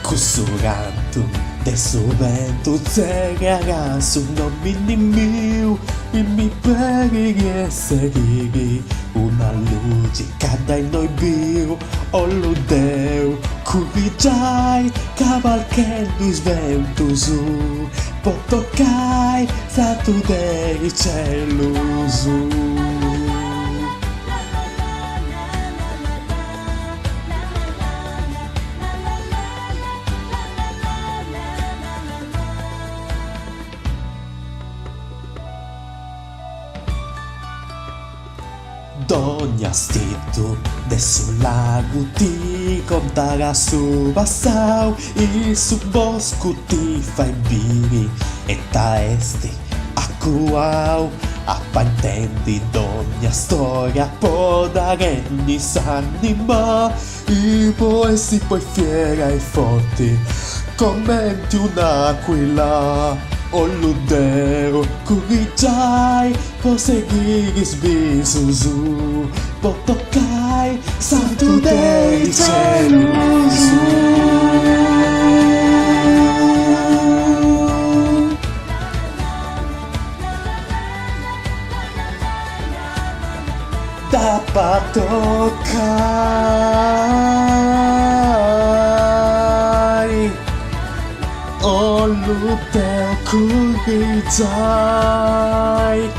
Sussurrando del suo vento zerrerà sul nome mio e mi preghi essere una luce che dai noi bio o lo deu curigiai cavalcando il vento su può toccare stato del cielo su. Dogna stito del lago ti contarà su passau il su bosco ti fa imbiri e ta esti acquau appantendi d'ogna storia può dare ogni s'anima i poesi poi fiera e forte commenti un'aquila o l'udero curigiai può seguire sbiso su può toccare santo dei cielo su. Da patoccai o l'udero curigiai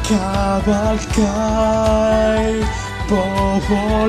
cavalcai povolai